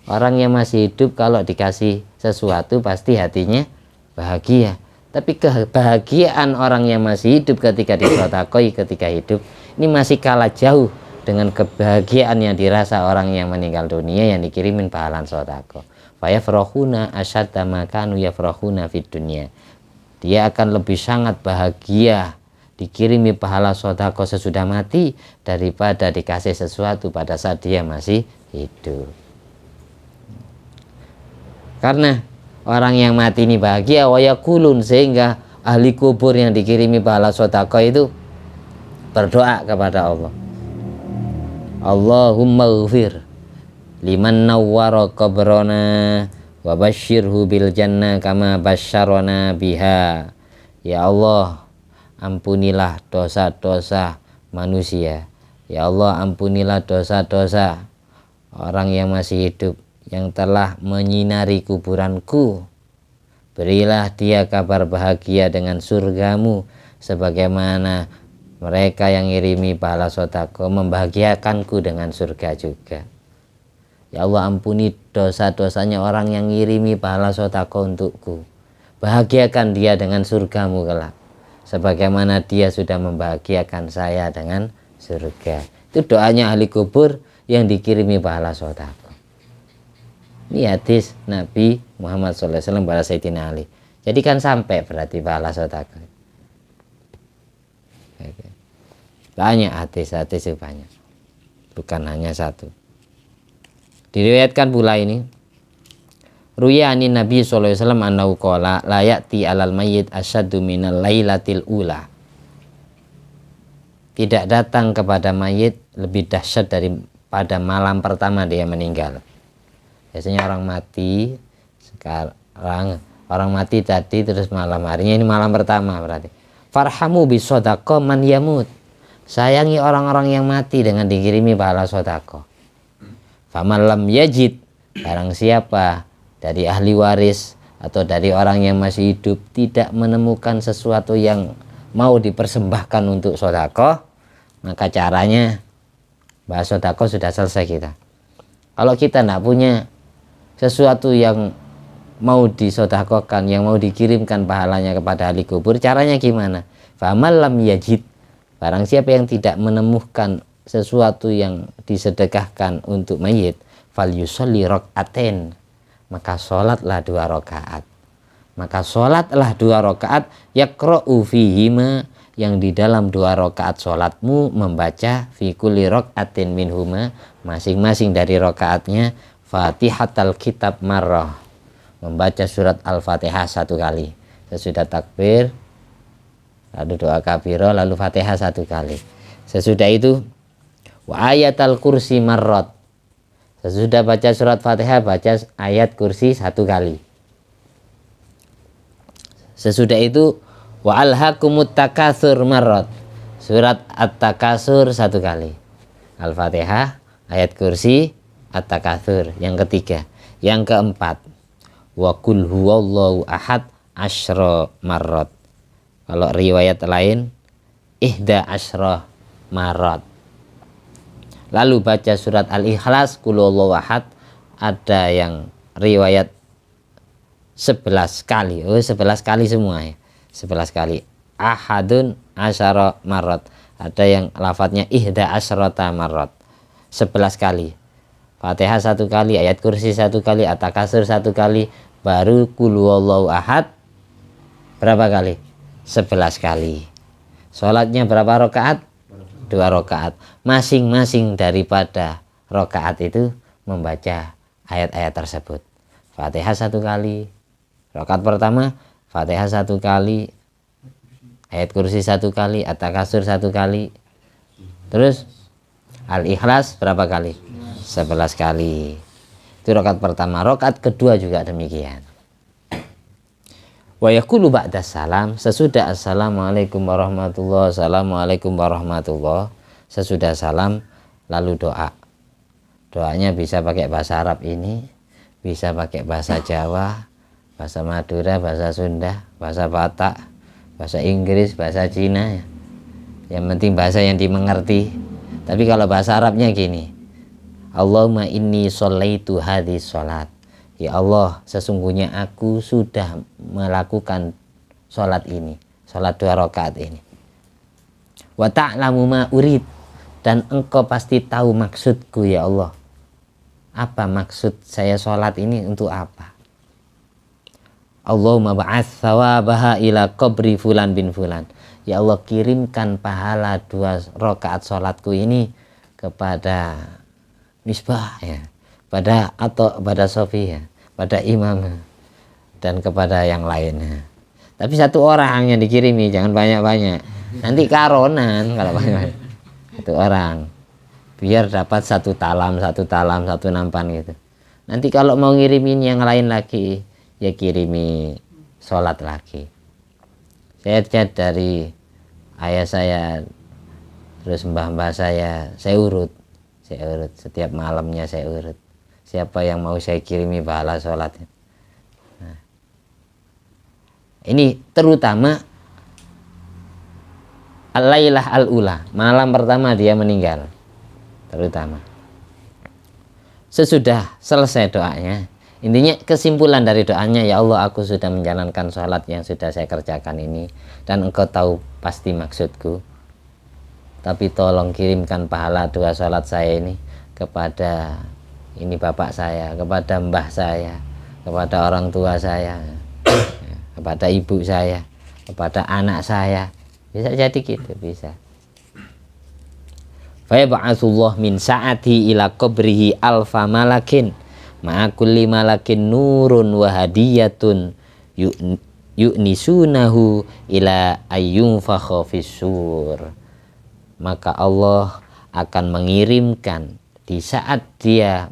[SPEAKER 1] Orang yang masih hidup kalau dikasih sesuatu pasti hatinya bahagia. Tapi kebahagiaan orang yang masih hidup ketika disedekahi ketika hidup ini masih kalah jauh dengan kebahagiaan yang dirasa orang yang meninggal dunia yang dikirimin pahala sedekah. Fa yafrahuna ashadda ma kanu yafrahuna fid dunya. Dia akan lebih sangat bahagia dikirimi pahala sedekah sesudah mati daripada dikasih sesuatu pada saat dia masih hidup. Karena orang yang mati ini bahagia, wa yaqulun, sehingga ahli kubur yang dikirimi pahala sedekah itu berdoa kepada Allah, Allahumma ghfir liman nawwara qabrana wa basyirhu bil jannah kama basyarana biha. Ya Allah, ampunilah dosa-dosa manusia. Ya Allah, ampunilah dosa-dosa orang yang masih hidup yang telah menyinari kuburanku. Berilah dia kabar bahagia dengan surgamu sebagaimana mereka yang ngirimi pahala sedekah membahagiakanku dengan surga juga. Ya Allah, ampuni dosa-dosanya orang yang ngirimi pahala sedekah untukku. Bahagiakan dia dengan surgamu kelak sebagaimana dia sudah membahagiakan saya dengan surga. Itu doanya ahli kubur yang dikirimi pahala sedekah. Ini hadis Nabi Muhammad SAW pada Sayyidina Ali. Jadi kan sampai berarti pahala sedekah. Banyak hadis-hadis itu banyak. Bukan hanya satu. Diriwayatkan pula ini. Ruya ani Nabi sallallahu alaihi wasallam annahu qala la ya'ti 'alal mayyit asyaddu minal lailatil ula. Tidak datang kepada mayit lebih dahsyat daripada malam pertama dia meninggal. Biasanya orang mati sekarang, orang mati tadi terus malam harinya, ini malam pertama berarti. Farhamu bisadaqah man yamut. Sayangi orang-orang yang mati dengan dikirimi pahala sedekah. Faman lam yajid, barang siapa dari ahli waris atau dari orang yang masih hidup tidak menemukan sesuatu yang mau dipersembahkan untuk sedekah, maka caranya bahas sedekah sudah selesai kita. Kalau kita tidak punya sesuatu yang mau disedekahkan, yang mau dikirimkan pahalanya kepada ahli kubur, caranya gimana? Faman lam yajid, barang siapa yang tidak menemukan sesuatu yang disedekahkan untuk mayit, fal yusolli rak'atain, maka sholatlah 2 rakaat. Maka sholatlah 2 rakaat yaqra'u fihima, yang di dalam 2 rakaat sholatmu membaca fi kulli rak'atin minhuma, masing-masing dari rakaatnya Fatihatul Kitab marrah, membaca surat Al-Fatihah 1 kali. Sesudah takbir, lalu doa kabiro, lalu Fatihah 1 kali. Sesudah itu wa ayatul kursi marrat. Sesudah baca surat Fatihah, baca ayat kursi 1 kali. Sesudah itu wa alhaqumut takatsur marrat. Surat At-Takatsur 1 kali. Al-Fatihah, ayat kursi, At-Takatsur yang ketiga. Yang keempat, wa qul huwallahu ahad asyra marrat. Kalau riwayat lain ihda asyra marrat. Lalu baca surat Al-Ikhlas, qul huwallahu ahad, ada yang riwayat 11 kali. Oh, 11 kali semua ya. 11 kali. Ahadun asyara marrat. Ada yang lafadznya ihda asyrata marrat. 11 kali. Fatihah 1 kali, ayat kursi 1 kali, At-Takatsur 1 kali, baru qul huwallahu ahad berapa kali? 11 kali. Sholatnya berapa rakaat? 2 rakaat. Masing-masing daripada rakaat itu membaca ayat-ayat tersebut. Fatihah 1 kali. Rakaat pertama Fatihah 1 kali, ayat kursi 1 kali, At-Takatsur 1 kali. Terus Al-Ikhlas berapa kali? 11 kali. Itu rakaat pertama. Rakaat kedua juga demikian. Wa yaqulu ba'da salam, sesudah assalamualaikum warahmatullahi, assalamualaikum warahmatullahi, sesudah salam lalu doa. Doanya bisa pakai bahasa Arab ini, bisa pakai bahasa Jawa, bahasa Madura, bahasa Sunda, bahasa Batak, bahasa Inggris, bahasa Cina. Yang penting bahasa yang dimengerti. Tapi kalau bahasa Arabnya gini, Allahumma inni sholaitu hadhihi sholat. Ya Allah, sesungguhnya aku sudah melakukan sholat ini, sholat 2 rakaat ini. Wa ta'lamu ma urid, dan engkau pasti tahu maksudku ya Allah. Apa maksud saya sholat ini, untuk apa? Allahumma ba'ats thawabaha ila qabri fulan bin fulan. Ya Allah, kirimkan pahala 2 rakaat sholatku ini kepada Misbah ya, pada Sofi ya, pada Imam dan kepada yang lainnya. Tapi 1 orang yang dikirimi, jangan banyak-banyak. Nanti karonan kalau banyak. 1 orang. Biar dapat 1 talam, 1 nampan gitu. Nanti kalau mau ngirimin yang lain lagi, ya kirimi sholat lagi. Saya lihat dari ayah saya, terus mbah-mbah saya urut. Setiap malamnya saya urut. Siapa yang mau saya kirimi pahala sholatnya. Nah, ini terutama al-lailah al-ula, malam pertama dia meninggal. Terutama sesudah selesai doanya, intinya kesimpulan dari doanya, ya Allah, aku sudah menjalankan sholat yang sudah saya kerjakan ini, dan engkau tahu pasti maksudku, tapi tolong kirimkan pahala dua sholat saya ini kepada ini bapak saya, kepada mbah saya, kepada orang tua saya, kepada ibu saya, kepada anak saya. Bisa jadi gitu, bisa. Fa yab'atsullah min sa'ati ila qabrihi alfa malakin ma'a kulli malakin nurun wa hadiyatun yu'nisunahu ila ayyunfakha fis-sur. Maka Allah akan mengirimkan di saat dia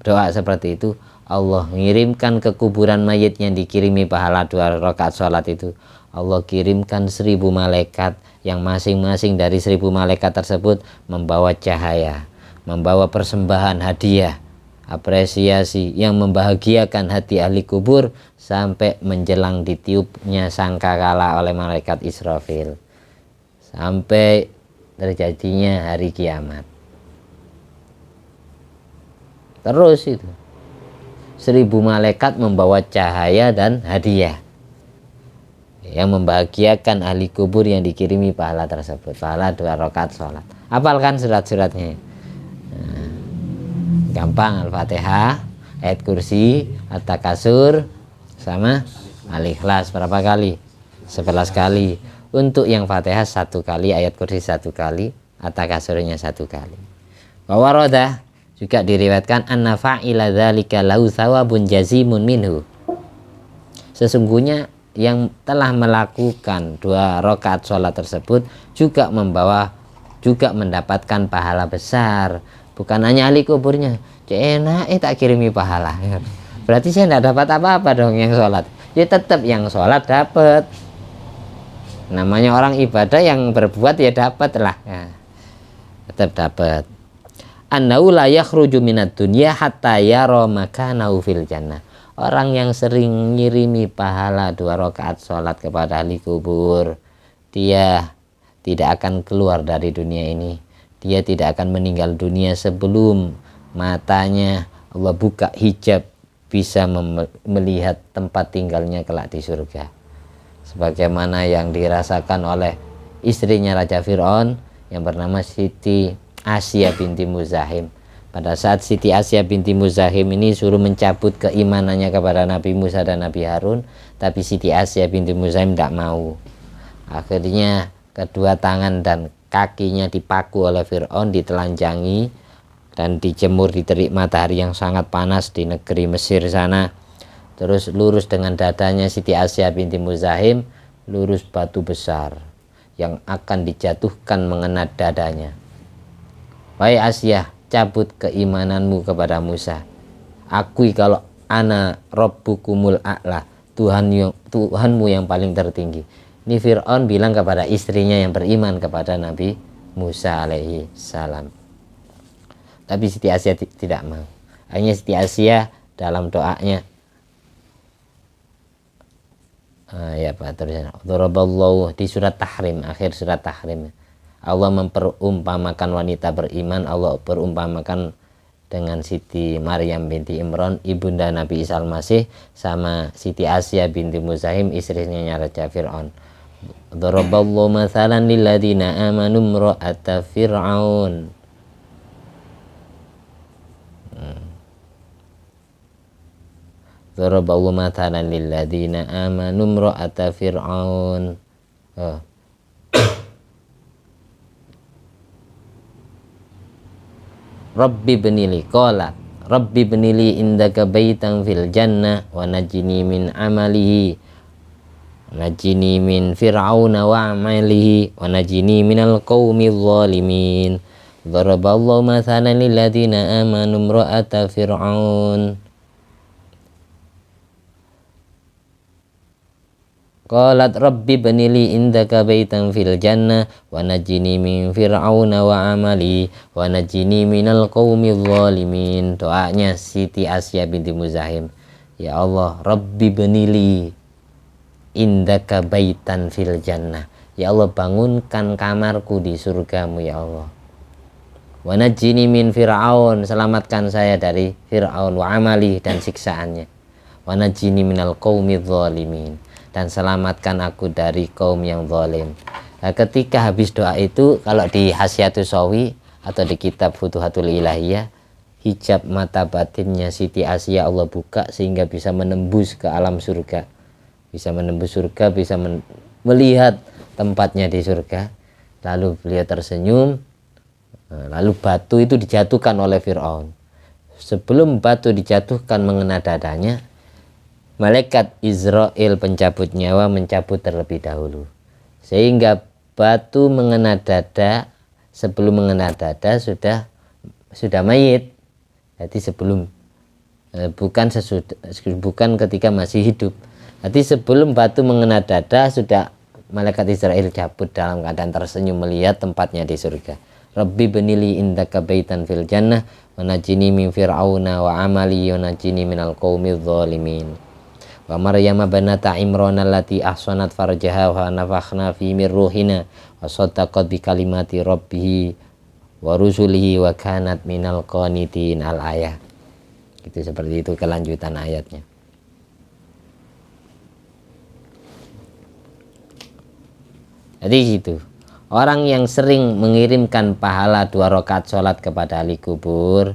[SPEAKER 1] doa seperti itu, Allah mengirimkan ke kuburan mayit yang dikirimi pahala 2 rakaat sholat itu, Allah kirimkan 1000 malaikat yang masing-masing dari 1000 malaikat tersebut membawa cahaya, membawa persembahan hadiah, apresiasi yang membahagiakan hati ahli kubur sampai menjelang ditiupnya sangkakala oleh malaikat Israfil, sampai terjadinya hari kiamat. Terus itu 1000 malaikat membawa cahaya dan hadiah yang membahagiakan ahli kubur yang dikirimi pahala tersebut, pahala 2 rakaat sholat. Hafalkan surat-suratnya. Nah, gampang, Al-Fatihah, ayat kursi, At-Takasur, sama Al-Ikhlas. Berapa kali? 11 kali. Untuk yang Fatihah 1 kali, ayat kursi 1 kali, At-Takasurnya 1 kali. Bahwa roda juga diriwayatkan anna fa'ila dzalika lahu thawabun jazimun minhu. Sesungguhnya yang telah melakukan 2 rakaat sholat tersebut juga mendapatkan pahala besar. Bukan hanya ahli kuburnya, enak tak kirimi pahala. Berarti saya tidak dapat apa-apa dong yang sholat. Ya tetap yang sholat dapat. Namanya orang ibadah yang berbuat ya dapat lah. Ya, tetap dapat. Annahu la yakhruju minad dunya hatta yara makanahu fil jannah. Orang yang sering ngirimi pahala 2 rakaat sholat kepada ahli kubur, dia tidak akan keluar dari dunia ini. Dia tidak akan meninggal dunia sebelum matanya Allah buka hijab, bisa melihat tempat tinggalnya kelak di surga. Sebagaimana yang dirasakan oleh istrinya Raja Fir'aun yang bernama Siti Asya binti Muzahim. Pada saat Siti Asya binti Muzahim ini suruh mencabut keimanannya kepada Nabi Musa dan Nabi Harun, tapi Siti Asya binti Muzahim tidak mau. Akhirnya kedua tangan dan kakinya dipaku oleh Fir'aun, ditelanjangi dan dijemur di terik matahari yang sangat panas di negeri Mesir sana. Terus lurus dengan dadanya Siti Asya binti Muzahim, lurus batu besar yang akan dijatuhkan mengenai dadanya. Wahai Asya, cabut keimananmu kepada Musa. Akui kalau ana rabbukumul a'la, Tuhanmu yang paling tertinggi. Ini Fir'aun bilang kepada istrinya yang beriman kepada Nabi Musa alaihi salam. Tapi Siti Asya tidak mau. Akhirnya Siti Asya dalam doanya, ya Pak, terusnya daraballahu di surat Tahrim, akhir surat Tahrim, Allah memperumpamakan wanita beriman. Allah perumpamakan dengan Siti Maryam binti Imran, ibunda Nabi Isa al-Masih, sama Siti Asya binti Muzahim, istrinya Raja Fir'aun. Daraballahu mathalan lilladzina amanu imra'ata Fir'aun. Daraballahu mathalan lilladzina amanu imra'ata Fir'aun. Rabbi benili qala Rabbi benili indaka baitan fil jannah wa najini min amalihi, fir'auna wa amalihi wa najini minal qaumil zalimin. Daraballahu mathalan lil ladzina amanu imra'ata fir'aun qalat rabbi banili indaka baitan fil jannah wa najini min fir'auna wa amali wa najini minal qaumidz zalimin. Doanya Siti Asya binti Muzahim, ya Allah, rabbi banili indaka baitan fil jannah, ya Allah, bangunkan kamarku di surgamu ya Allah. Wa najini min fir'aun, selamatkan saya dari Fir'aun, wa amali, dan siksaannya. Wa najini minal qaumidz zalimin, dan selamatkan aku dari kaum yang zalim. Nah, ketika habis doa itu, kalau di Hasyiatus Shawi atau di kitab Futuhatul Ilahiyah, hijab mata batinnya Siti Asya Allah buka sehingga bisa menembus ke alam surga, bisa menembus surga, bisa melihat tempatnya di surga. Lalu beliau tersenyum, lalu batu itu dijatuhkan oleh Fir'aun. Sebelum batu dijatuhkan mengena dadanya, malaikat Israel pencabut nyawa mencabut terlebih dahulu, sehingga batu mengena dada. Sebelum mengena dada sudah mayit. Jadi sebelum bukan ketika masih hidup. Jadi sebelum batu mengena dada sudah malaikat Israel cabut dalam keadaan tersenyum melihat tempatnya di surga. Rabbi benili indaka baitan fil jannah wa najini min fir'auna wa amali wa najini minal qaumidz zalimin. Wa Maryam banata Imran allati ahsanat farjaha wa nafakhna fi min ruhina wa saddaqat bi kalimati rabbih wa rusulihi wa kanat minal qanitin. Al-ayah. Itu seperti itu kelanjutan ayatnya. Jadi gitu. Orang yang sering mengirimkan pahala 2 rakaat sholat kepada ahli kubur,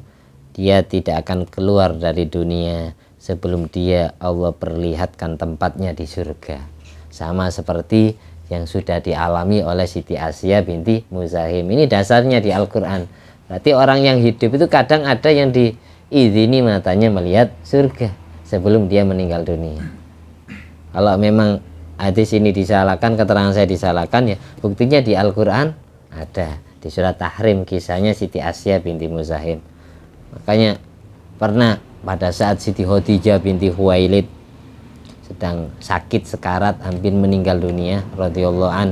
[SPEAKER 1] dia tidak akan keluar dari dunia sebelum dia Allah perlihatkan tempatnya di surga. Sama seperti yang sudah dialami oleh Siti Asya binti Muzahim. Ini dasarnya di Al-Quran. Berarti orang yang hidup itu kadang ada yang diizini matanya melihat surga sebelum dia meninggal dunia. Kalau memang hadis ini disalahkan, keterangan saya disalahkan, ya buktinya di Al-Quran ada. Di surat Tahrim kisahnya Siti Asya binti Muzahim. Makanya pernah pada saat Siti Khadijah binti Khuwailid sedang sakit sekarat hampir meninggal dunia radhiyallahu an,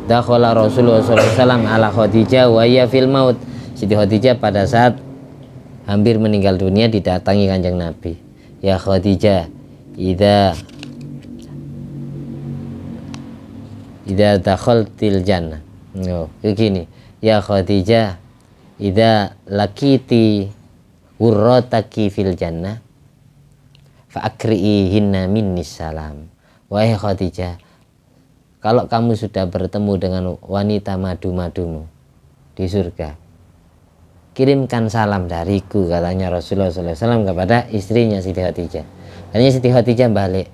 [SPEAKER 1] dakhala Rasulullah SAW ala Khadijah wa hiya fil maut. Siti Khadijah pada saat hampir meninggal dunia didatangi Kanjeng Nabi. Ya Khadijah, idza dakhaltil jannah. Begini, ya Khadijah, idza lakiti wurrataki fil jannah fa akri'ihinna minni salam. Wahai Khadijah, kalau kamu sudah bertemu dengan wanita madu-madumu di surga, kirimkan salam dariku, katanya Rasulullah SAW kepada istrinya Siti Khadijah. Akhirnya Siti Khadijah balik.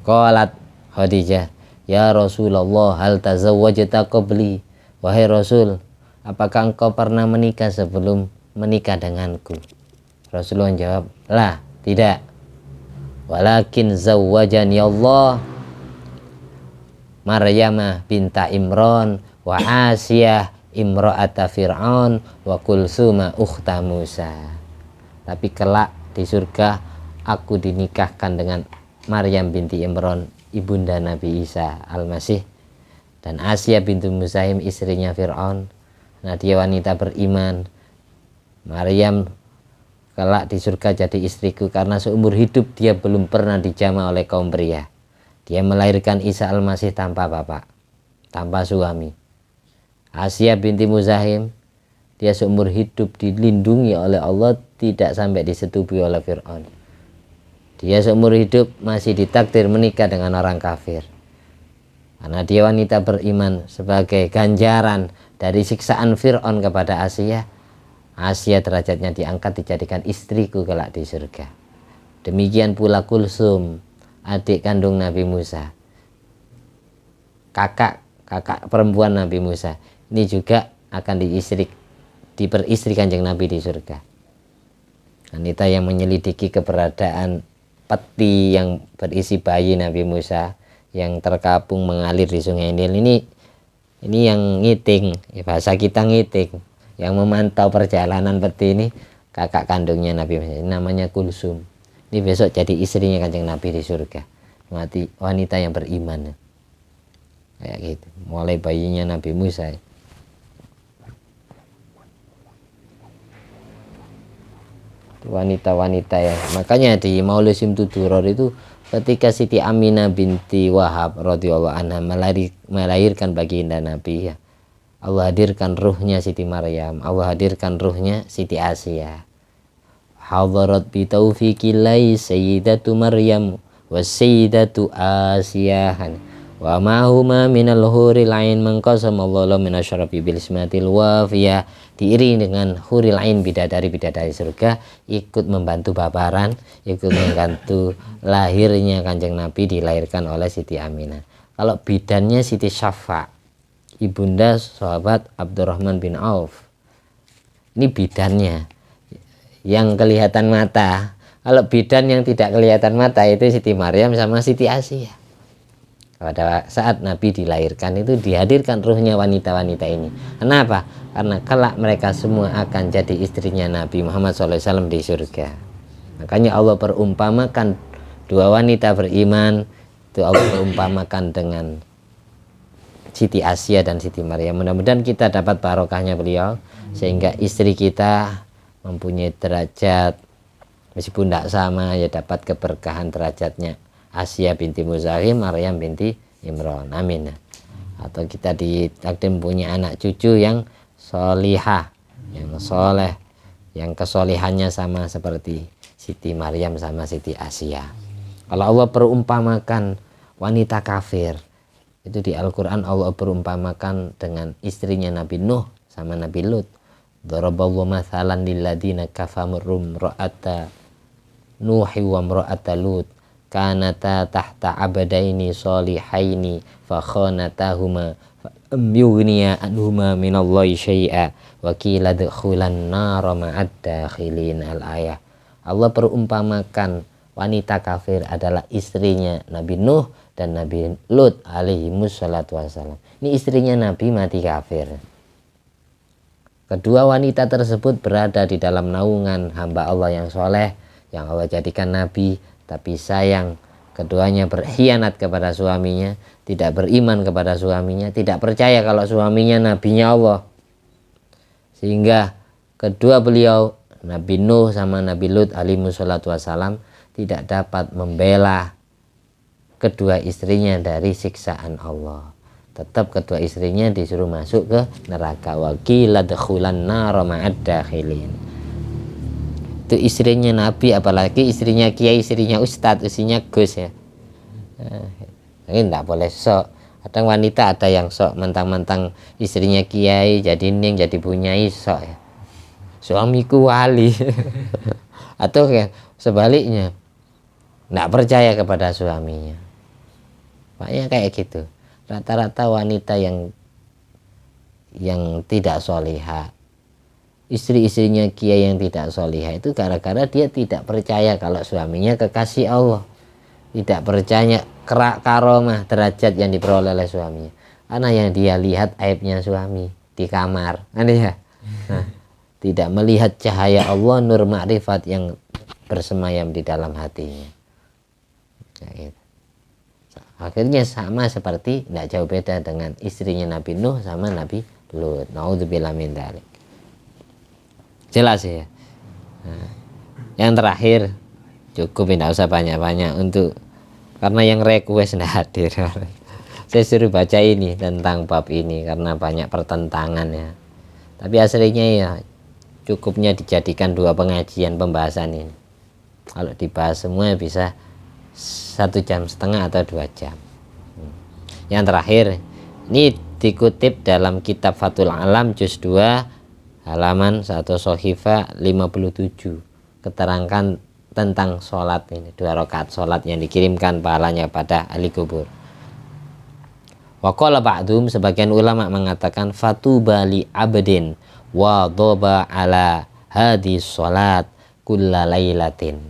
[SPEAKER 1] Qalat Khadijah, ya Rasulullah, hal tazawwajta qabli. Wahai Rasul, apakah engkau pernah menikah sebelum menikah denganku? Rasulullah jawab, lah, tidak. Walakin zawwajani Allah Maryamah binta Imran wa Asiyah imra'ata Fir'aun wa Kulsuma ukhta Musa. Tapi kelak di surga aku dinikahkan dengan Maryam binti Imran, ibunda Nabi Isa Al-Masih, dan Asya binti Muzahim, istrinya Fir'aun. Nah, dia wanita beriman. Maryam kelak di surga jadi istriku karena seumur hidup dia belum pernah dijama oleh kaum pria. Dia melahirkan Isa Al-Masih tanpa bapak, tanpa suami. Asya binti Muzahim, dia seumur hidup dilindungi oleh Allah, tidak sampai disetubuhi oleh Fir'aun. Dia seumur hidup masih ditakdir menikah dengan orang kafir. Karena dia wanita beriman, sebagai ganjaran dari siksaan Fir'aun kepada Asya, Asya derajatnya diangkat dijadikan istriku kelak di surga. Demikian pula Kulsum, adik kandung Nabi Musa, kakak perempuan Nabi Musa, ini juga akan diperistri Kanjeng Nabi di surga. Wanita yang menyelidiki keberadaan peti yang berisi bayi Nabi Musa yang terkapung mengalir di Sungai Nil ini Ini yang ngiting, bahasa kita ngiting, yang memantau perjalanan peti ini kakak kandungnya Nabi Muhammad, namanya Kulsum. Ini besok jadi istrinya Kanjeng Nabi di surga, mati wanita yang beriman kayak gitu, mulai bayinya Nabi Musa. Wanita-wanita ya, makanya di Maulid Simtuduror itu ketika Siti Aminah binti Wahab radhiyallahu anha melahirkan baginda Nabi ya, Allah hadirkan ruhnya Siti Maryam, Allah hadirkan ruhnya Siti Asia. Hadarat bi taufiqillah sayyidatu Maryam wa sayyidatu Asiyah wa ma'huma minal huril ain mangqasamallahu minasyarafi bil ismatil wafiyah. Diiring dengan huril ain, bidadari-bidadari surga ikut membantu babaran, ikut membantu lahirnya Kanjeng Nabi, dilahirkan oleh Siti Aminah. Kalau bidannya Siti Syafa, ibunda sahabat Abdurrahman bin Auf. Ini bidannya yang kelihatan mata. Kalau bidan yang tidak kelihatan mata itu Siti Maryam sama Siti Asia. Pada saat Nabi dilahirkan itu dihadirkan ruhnya wanita-wanita ini. Kenapa? Karena kelak mereka semua akan jadi istrinya Nabi Muhammad SAW di surga. Makanya Allah perumpamakan dua wanita beriman itu, Allah perumpamakan dengan Siti Asia dan Siti Maryam. Mudah-mudahan kita dapat barokahnya beliau, sehingga istri kita mempunyai derajat meskipun tidak sama ya, dapat keberkahan derajatnya Asia binti Muzahim, Maryam binti Imran. Amin. Atau kita ditakdir punya anak cucu yang solihah, yang soleh, yang kesolihannya sama seperti Siti Maryam sama Siti Asia. Kalau Allah perumpamakan wanita kafir, itu di Al-Quran Allah perumpamakan dengan istrinya Nabi Nuh sama Nabi Lut. Daraballahu mathalan lilladina kafarum ra'ata Nuhi wa ra'ata Lut kanata tahta abadaini solihaini fa khanatahuma yughniya anhuma minallahi syai'a wa qila dukhulan nar ma'ad dakhilin. Al-ayah. Allah perumpamakan wanita kafir adalah istrinya Nabi Nuh dan Nabi Lut alaihi wassalatu wassalam. Ini istrinya Nabi mati kafir. Kedua wanita tersebut berada di dalam naungan hamba Allah yang soleh, yang Allah jadikan Nabi. Tapi sayang, keduanya berkhianat kepada suaminya, tidak beriman kepada suaminya, tidak percaya kalau suaminya nabinya Allah. Sehingga kedua beliau, Nabi Nuh sama Nabi Lut alaihi wassalatu wassalam, tidak dapat membela kedua istrinya dari siksaan Allah. Tetap kedua istrinya disuruh masuk ke neraka. Wa qila dukhulan nar ma'ad dakhilin. Itu istrinya Nabi, apalagi istrinya kiai, istrinya ustadz, istrinya gus ya. Ini tidak boleh sok. Kadang wanita ada yang sok mentang-mentang istrinya kiai jadi ning, jadi bunyai sok ya. Suamiku wali. Atau ya, sebaliknya tidak percaya kepada suaminya. Makanya kayak gitu. Rata-rata wanita yang tidak solihah, istri-istrinya kiai yang tidak solihah itu gara-gara dia tidak percaya kalau suaminya kekasih Allah, tidak percaya karomah derajat yang diperoleh oleh suaminya, karena yang dia lihat aibnya suami di kamar, ya. Nah, tidak melihat cahaya Allah, nur ma'rifat yang bersemayam di dalam hatinya. Nah, gitu. Akhirnya sama seperti, tidak jauh beda dengan istrinya Nabi Nuh sama Nabi Lut. Naudzubillah min dzalik. Jelas ya. Nah, yang terakhir cukup, tidak usah banyak-banyak untuk, karena yang request tidak hadir. Saya suruh baca ini tentang bab ini karena banyak pertentangannya. Tapi aslinya ya cukupnya dijadikan 2 pengajian pembahasan ini. Kalau dibahas semua bisa 1,5 jam atau 2 jam. Yang terakhir ini dikutip dalam kitab Fathul Alam juz 2 halaman 1 Sohifa 57, keterangkan tentang sholat ini, 2 rakaat sholat yang dikirimkan pahalanya pada ahli kubur. Wa qala ba'dhum, sebagian ulama mengatakan fatuba li abdin wa dhaba ala hadis sholat kulla lailatin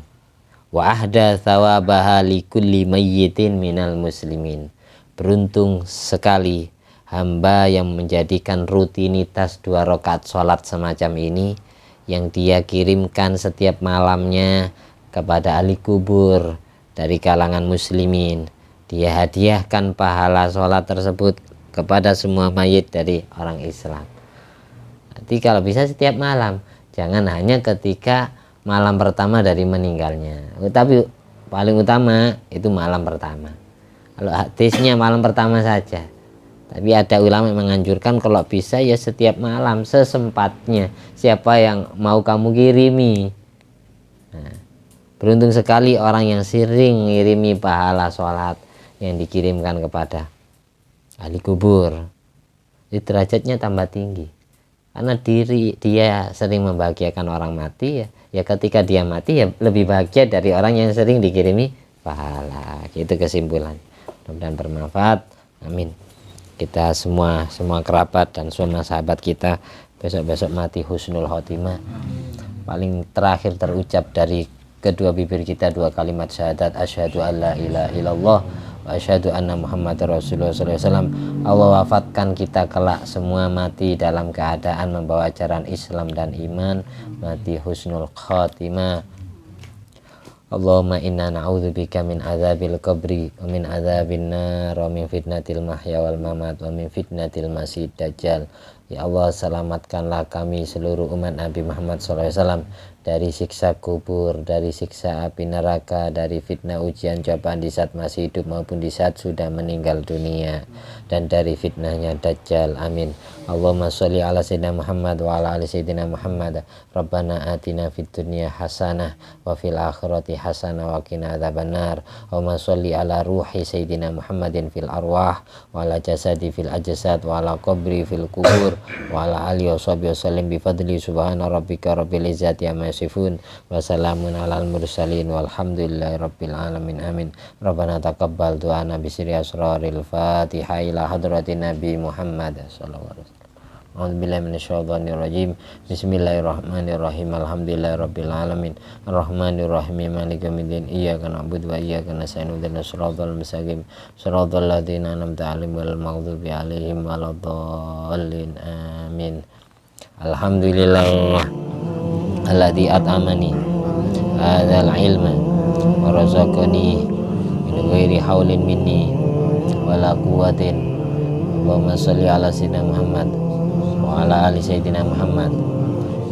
[SPEAKER 1] wa ahda thawabaha li kulli mayyitin minal muslimin. Beruntung sekali hamba yang menjadikan rutinitas 2 rakaat sholat semacam ini yang dia kirimkan setiap malamnya kepada ahli kubur dari kalangan muslimin, dia hadiahkan pahala sholat tersebut kepada semua mayit dari orang Islam. Nanti kalau bisa setiap malam, jangan hanya ketika malam pertama dari meninggalnya, tapi paling utama itu malam pertama. Kalau hadisnya malam pertama saja, tapi ada ulama yang menganjurkan kalau bisa ya setiap malam sesempatnya, siapa yang mau kamu kirimi. Nah, beruntung sekali orang yang sering ngirimi pahala sholat yang dikirimkan kepada ahli kubur, itu derajatnya tambah tinggi karena dia sering membahagiakan orang mati, ya ketika dia mati ya lebih bahagia dari orang yang sering dikirimi pahala. Gitu kesimpulan. Mudah-mudahan bermanfaat, amin. Kita semua kerabat dan semua sahabat kita besok mati husnul khotimah. Paling terakhir terucap dari kedua bibir kita 2 kalimat syahadat, asyhadu alla ilaha illallah wa asyhadu anna muhammadar rasulullah sallallahu alaihi wasallam. Allah wafatkan kita kelak semua mati dalam keadaan membawa ajaran Islam dan iman, mati husnul khotimah. Allahumma inna na'udzubika min adzabil qabri wa min adzabin nar wa min fitnatil mahya wal mamat wa min fitnatil masiihid dajjal. Ya Allah, selamatkanlah kami seluruh umat Nabi Muhammad SAW dari siksa kubur, dari siksa api neraka, dari fitnah ujian cobaan di saat masih hidup maupun di saat sudah meninggal dunia, dan dari fitnahnya Dajjal, amin. Allahumma sholli ala sayyidina Muhammad wa ala ali sayyidina Muhammad. Rabbana atina fid dunya hasanah wa fil akhirati hasanah wa qina adzabannar. Allahumma sholli ala ruhi sayyidina Muhammadin fil arwah wa ala jasadi fil ajsad wa ala qabri fil kubur wa ala alihi washabihi wasallim bi fadli subhana rabbika rabbil izzati amma yasifun wa salamun alal mursalin walhamdulillahi rabbil alamin, amin. Rabbana taqabbal du'ana bi sirri asraril Fatihah ila hadratin Nabi Muhammad sallallahu alaihi wasallam. A'udzubillahi minasyaitonir rajim. Bismillahirrahmanirrahim. Alhamdulillahirabbil alamin. Arrahmanirrahim. Maliki yaumiddin. Iyyaka na'budu wa iyyaka nasta'in. Ihdinas siratal mustaqim. Siratal ladzina an'amta 'alaihim ghairil maghdubi 'alaihim waladdallin. Amin. Alhamdulillah alladzi at'amani hadzal ilma wa razaqani min ghairi haulin minni wala quwwatin. Allahumma sholli ala sayyidina Muhammad wa ala ali sayyidina Muhammad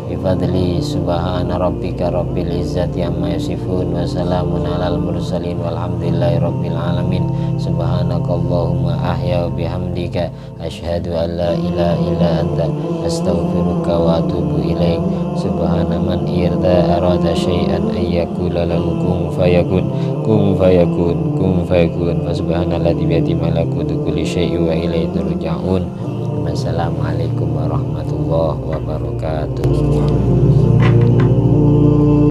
[SPEAKER 1] bi fadli subhana rabbika rabbil izzati amma yasifun wa salamun alal mursalin walhamdulillahi rabbil alamin. Subhanakallahumma ahya wa bihamdika asyhadu an la ilaha illa anta astaghfiruka wa atubu ilaik. Subhana man irda arada syai'an ayyakula lahu kun fayakun, kun fayakun, kun fayakun. Fa subhanalladzi bi yadihi malakutu kulli syai'in wa ilaihi turja'un. Wassalamualaikum warahmatullahi wabarakatuh.